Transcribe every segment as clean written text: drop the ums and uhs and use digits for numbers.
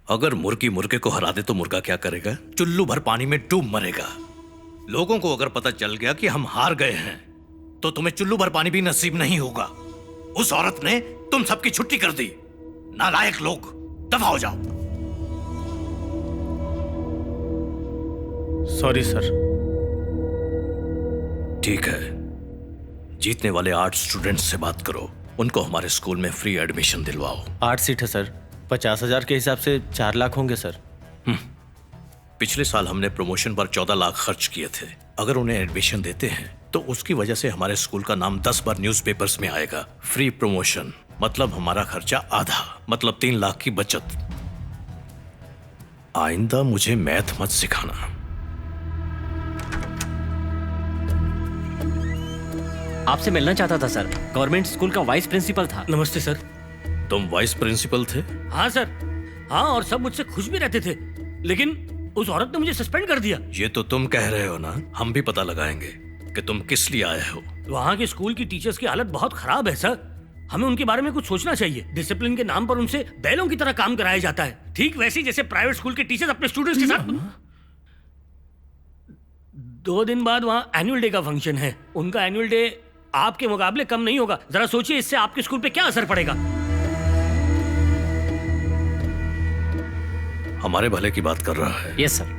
अगर मुर्गी मुर्गे को हरा दे तो मुर्गा क्या करेगा? चुल्लू भर पानी में डूब मरेगा। लोगों को अगर पता चल गया कि हम हार गए हैं तो तुम्हें चुल्लू भर पानी भी नसीब नहीं होगा। उस औरत ने तुम सबकी छुट्टी कर दी। नालायक लोग, दफा हो जाओ। Sorry sir. ठीक है, जीतने वाले 8 स्टूडेंट्स से बात करो, उनको हमारे स्कूल में फ्री एडमिशन दिलवाओ। 8 सीट है सर, 50,000 के हिसाब से 4 लाख होंगे सर। पिछले साल हमने प्रमोशन पर 14 लाख खर्च किए थे। अगर उन्हें एडमिशन देते हैं तो उसकी वजह से हमारे स्कूल का नाम 10 बार न्यूज़पेपर्स में आएगा। फ्री प्रमोशन मतलब हमारा खर्चा आधा, मतलब 3 लाख की बचत। आइंदा मुझे मैथ मत सिखाना। आपसे मिलना चाहता था सर, गवर्नमेंट स्कूल का वाइस प्रिंसिपल था। नमस्ते सर। तुम वाइस प्रिंसिपल थे? हाँ सर, हाँ, और सब मुझसे खुश भी रहते थे, लेकिन उस औरत ने मुझे सस्पेंड कर दिया। ये तो तुम कह रहे हो ना, हम भी पता लगाएंगे कि तुम किस लिए आए हो। वहाँ के स्कूल की टीचर्स की हालत बहुत खराब है सर। हमें उनके बारे में कुछ सोचना चाहिए। डिसिप्लिन के नाम पर उनसे बैलों की तरह काम कराया जाता है, ठीक वैसे ही जैसे प्राइवेट स्कूल के टीचर्स अपने स्टूडेंट्स के साथ। 2 दिन बाद वहाँ एनुअल डे का फंक्शन है। उनका एनुअल डे आपके मुकाबले कम नहीं होगा। जरा सोचिए इससे आपके स्कूल पे क्या असर पड़ेगा। हमारे भले की बात कर रहा है। Yes sir.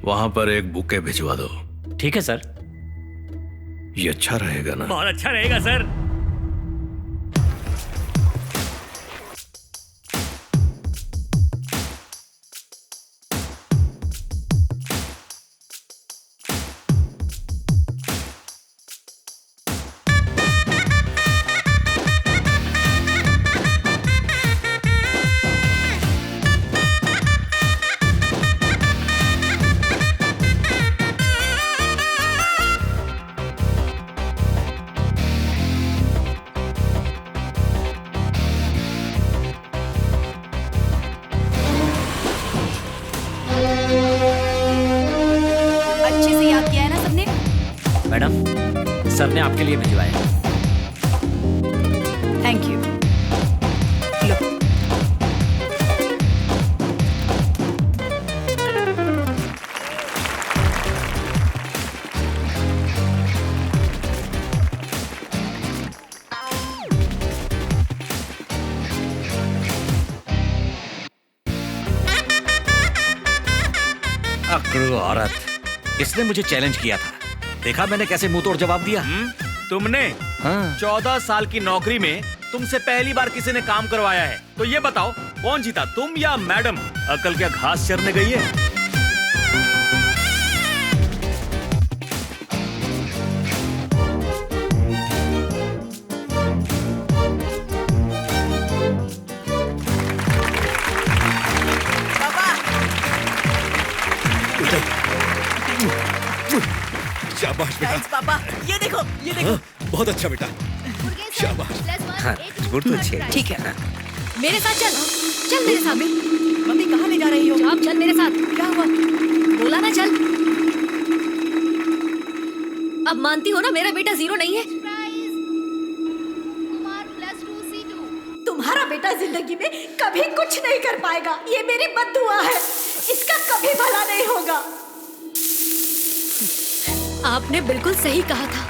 वहां पर एक बुके भिजवा दो। ठीक है सर। ये अच्छा रहेगा ना? बहुत अच्छा रहेगा सर। सर ने आपके लिए भिजवाया। Thank you. लो। अकड़ू औरत, इसने मुझे चैलेंज किया था। देखा मैंने कैसे मुंह तोड़ जवाब दिया। तुमने 14 साल की नौकरी में तुमसे पहली बार किसी ने काम करवाया है, तो ये बताओ कौन जीता, तुम या मैडम? अकल क्या घास चरने गई है? शाबाश बेटा। पापा, ये देखो। बहुत अच्छा बेटा, शाबाश। हाँ, गुड तो अच्छी है। ठीक है, मेरे साथ चल। चल मेरे साथ। मम्मी कहाँ ले जा रही हो? आप चल मेरे साथ। क्या हुआ? बोला ना चल। अब मानती हो ना मेरा बेटा 0 नहीं है। तुम्हारा बेटा जिंदगी में कभी कुछ नहीं कर पाएगा, ये मेरी बद्दुआ है। इसका कभी भला नहीं होगा। आपने बिल्कुल सही कहा था।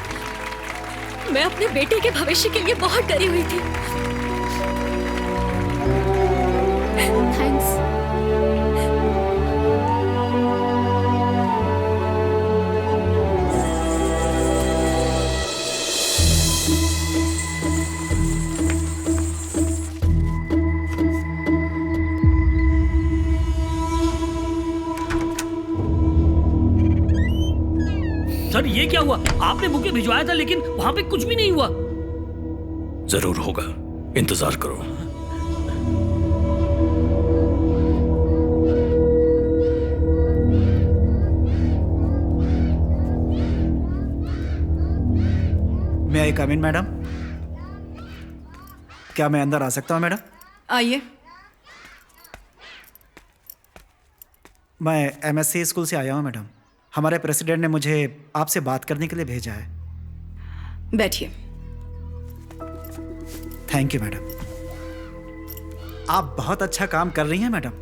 मैं अपने बेटे के भविष्य के लिए बहुत डरी हुई थी। थैंक्स। सर ये क्या हुआ? आपने बुके भिजवाया था लेकिन वहां पे कुछ भी नहीं हुआ। जरूर होगा, इंतजार करो। मैं आई कम इन मैडम? क्या मैं अंदर आ सकता हूँ मैडम? आइए। मैं MSc स्कूल से आया हूँ मैडम। हमारे प्रेसिडेंट ने मुझे आपसे बात करने के लिए भेजा है। बैठिए। Thank you madam. आप बहुत अच्छा काम कर रही हैं मैडम।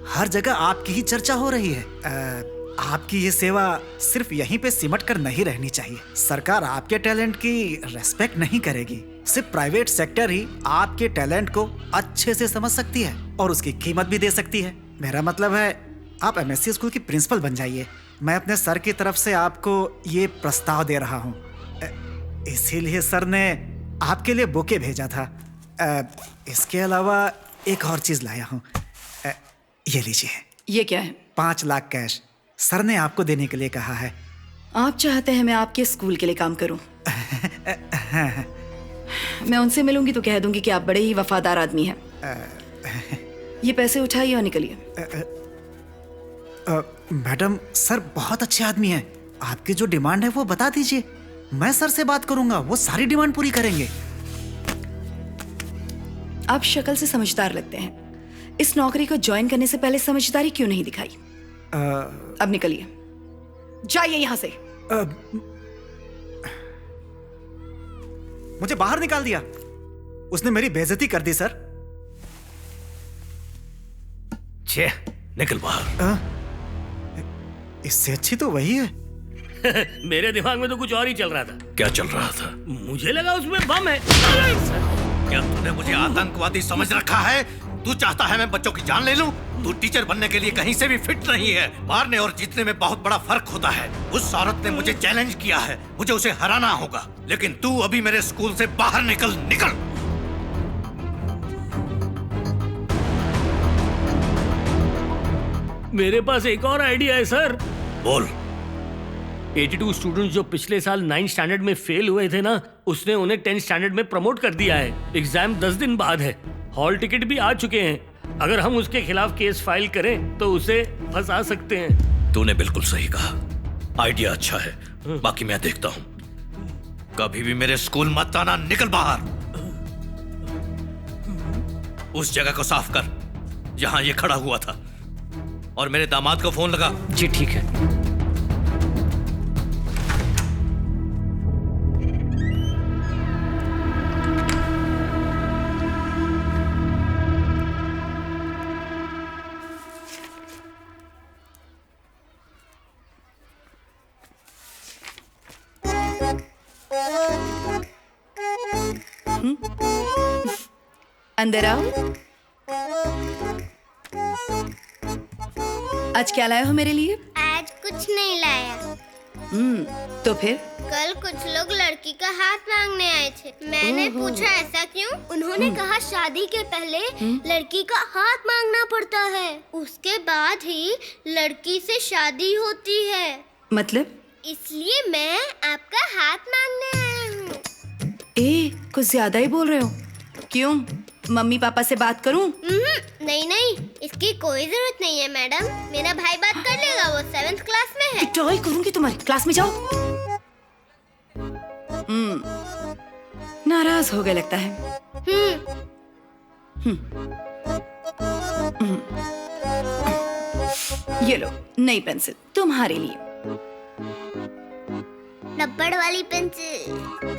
हर जगह आपकी ही चर्चा हो रही है। आपकी ये सेवा सिर्फ यहीं पे सिमट कर नहीं रहनी चाहिए। सरकार आपके टैलेंट की रेस्पेक्ट नहीं करेगी। सिर्फ प्राइवेट सेक्टर ही आपके टैलेंट को अच्छे से समझ सकती है और उसकी कीमत भी दे सकती है। मेरा मतलब है आप एमएससी स्कूल की प्रिंसिपल बन जाइए। मैं अपने सर की तरफ से आपको ये प्रस्ताव दे रहा हूँ। इसीलिए सर ने आपके लिए बुके भेजा था। इसके अलावा एक और चीज लाया हूँ। ये लीजिए। ये क्या है? 5 लाख कैश सर ने आपको देने के लिए कहा है। आप चाहते हैं मैं आपके स्कूल के लिए काम करूं? मैं उनसे मिलूंगी तो कह दूंगी कि आप बड़े ही वफादार आदमी हैं। ये पैसे उठाइए और निकलिए। मैडम सर बहुत अच्छे आदमी हैं। आपकी जो डिमांड है वो बता दीजिए, मैं सर से बात करूंगा, वो सारी डिमांड पूरी करेंगे। आप शक्ल से समझदार लगते हैं। इस नौकरी को ज्वाइन करने से पहले समझदारी क्यों नहीं दिखाई? अब निकलिए, जाइए यहां से। मुझे बाहर निकाल दिया। उसने मेरी बेइज्जती कर दी सर। छे, निकल बाहर। इससे अच्छी तो वही है। मेरे दिमाग में तो कुछ और ही चल रहा था। क्या चल रहा था? मुझे लगा उसमें बम है। क्या तूने मुझे आतंकवादी समझ रखा है? तू चाहता है मैं बच्चों की जान ले लूं? तू टीचर बनने के लिए कहीं से भी फिट नहीं है। मारने और जीतने में बहुत बड़ा फर्क होता है। उस औरत ने मुझे चैलेंज किया है, मुझे उसे हराना होगा। लेकिन तू अभी मेरे स्कूल से बाहर निकल। मेरे पास एक और आइडिया है सर। बोल। 82 स्टूडेंट्स जो पिछले साल 9th स्टैंडर्ड में फेल हुए थे ना, उसने उन्हें 10th स्टैंडर्ड में प्रमोट कर दिया है। एग्जाम 10 दिन बाद है। हॉल टिकट भी आ चुके हैं। अगर हम उसके खिलाफ केस फाइल करें तो उसे फंसा सकते हैं। तूने बिल्कुल सही कहा, आइडिया अच्छा है। बाकी मैं देखता हूं। कभी भी मेरे स्कूल मत आना। निकल बाहर। उस जगह को साफ कर जहां ये खड़ा हुआ था, और मेरे दामाद को फोन लगा। जी ठीक है। अंदर आओ। आज क्या लाए हो मेरे लिए? आज कुछ नहीं लाया। तो फिर? कल कुछ लोग लड़की का हाथ मांगने आए थे। मैंने पूछा ऐसा क्यों? उन्होंने कहा शादी के पहले लड़की का हाथ मांगना पड़ता है, उसके बाद ही लड़की से शादी होती है। मतलब? इसलिए मैं आपका हाथ मांगने आया हूँ। कुछ ज्यादा ही बोल रहे हो। क्यों, मम्मी पापा से बात करूं? नहीं नहीं, इसकी कोई जरूरत नहीं है मैडम। मेरा भाई बात कर लेगा, वो 7th क्लास में है। टॉय करूंगी तुम्हारी क्लास में। जाओ। नाराज हो गए लगता है। ये लो नई पेंसिल तुम्हारे लिए। रबड़ वाली पेंसिल।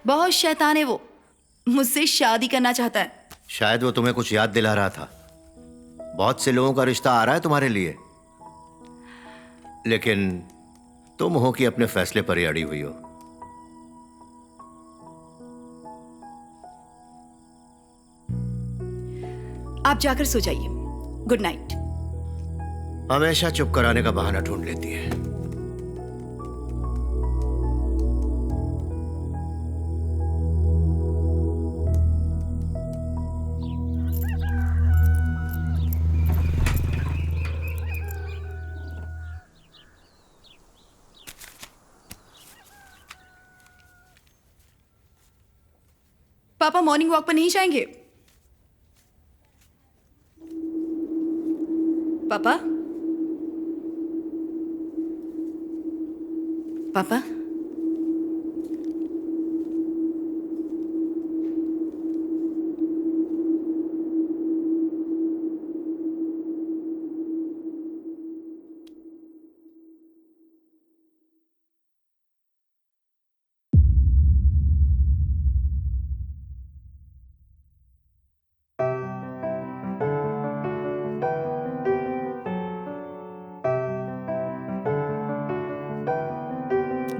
बहुत शैतान है वो, मुझसे शादी करना चाहता है। शायद वो तुम्हें कुछ याद दिला रहा था। बहुत से लोगों का रिश्ता आ रहा है तुम्हारे लिए, लेकिन तुम हो कि अपने फैसले पर ही अड़ी हुई हो। आप जाकर सो जाइए। Good night. हमेशा चुप कराने का बहाना ढूंढ लेती है। पापा मॉर्निंग वॉक पर नहीं जाएंगे? पापा? पापा?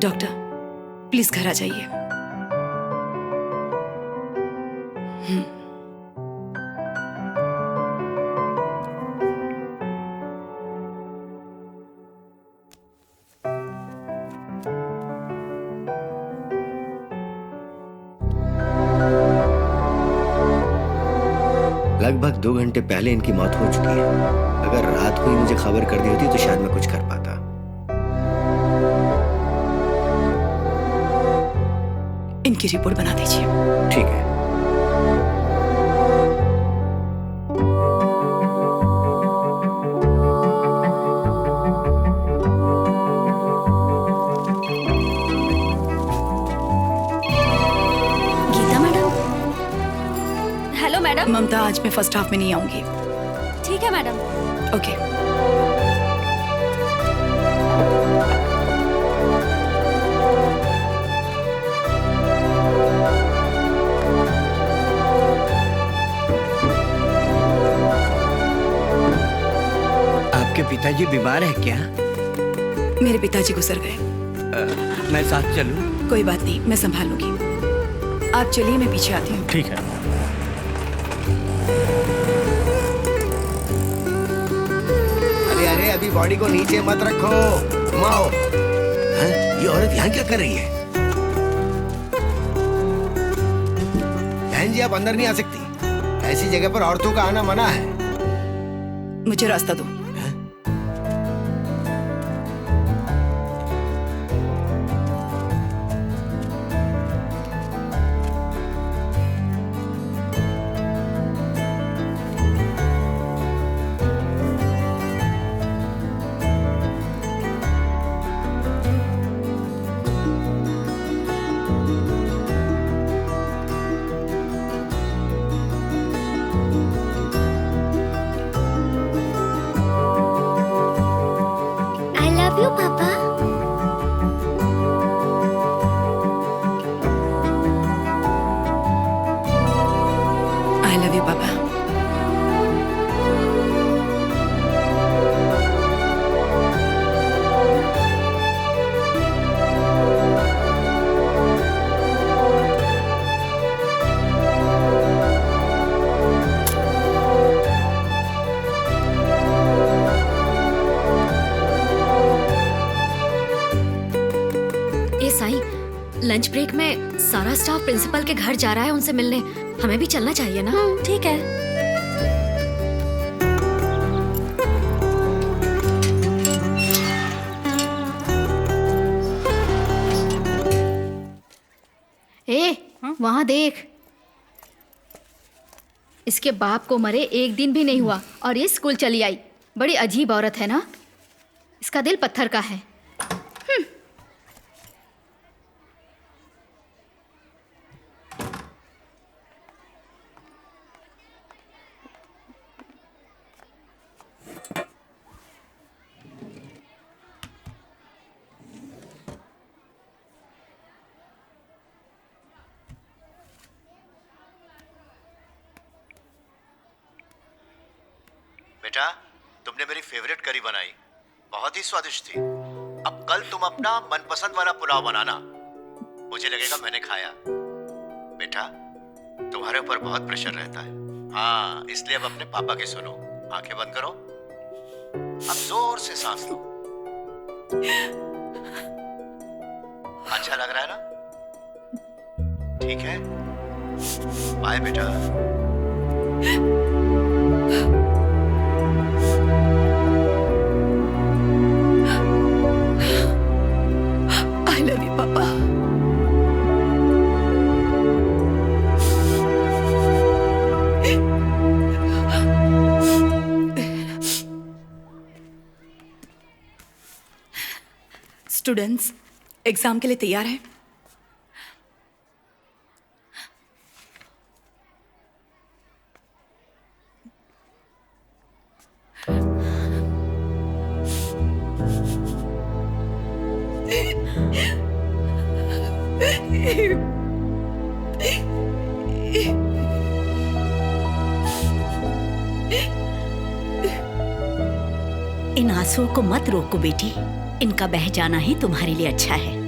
डॉक्टर प्लीज घर आ जाइए। लगभग 2 घंटे पहले इनकी मौत हो चुकी है। अगर रात को ही मुझे खबर कर दी होती तो शायद मैं कुछ कर पाता। इनकी रिपोर्ट बना दीजिए। ठीक है। Geeta madam. Hello madam. Mamta, आज मैं फर्स्ट हाफ में नहीं आऊंगी। ठीक है मैडम। ओके। आपके पिताजी बीमार है क्या? मेरे पिताजी गुजर गए। मैं साथ चलूं? कोई बात नहीं, मैं संभाल लूंगी। आप चलिए, मैं पीछे आती हूँ। ठीक है। अरे अरे, अभी बॉडी को नीचे मत रखो, घुमाओ। हैं? ये औरत यहाँ क्या कर रही है? बहन जी, आप अंदर नहीं आ सकती। ऐसी जगह पर औरतों का आना मना है। मुझे रास्ता दो। लव यू पापा। आई लव यू पापा। लंच ब्रेक में सारा स्टाफ प्रिंसिपल के घर जा रहा है उनसे मिलने। हमें भी चलना चाहिए ना? ठीक है। वहां देख, इसके बाप को मरे 1 दिन भी नहीं हुआ और ये स्कूल चली आई। बड़ी अजीब औरत है ना, इसका दिल पत्थर का है। बेटा, तुमने मेरी फेवरेट करी बनाई, बहुत ही स्वादिष्ट थी। अब कल तुम अपना मनपसंद वाला पुलाव बनाना, मुझे लगेगा मैंने खाया। बेटा, तुम्हारे ऊपर बहुत प्रेशर रहता है। हाँ, इसलिए अब अपने पापा की सुनो। आंखें बंद करो, अब जोर से सांस लो। अच्छा लग रहा है ना? ठीक है, बाय बेटा। I love you, Papa. Students, exam के लिए तैयार हैं? इन आंसुओं को मत रोको बेटी, इनका बह जाना ही तुम्हारे लिए अच्छा है।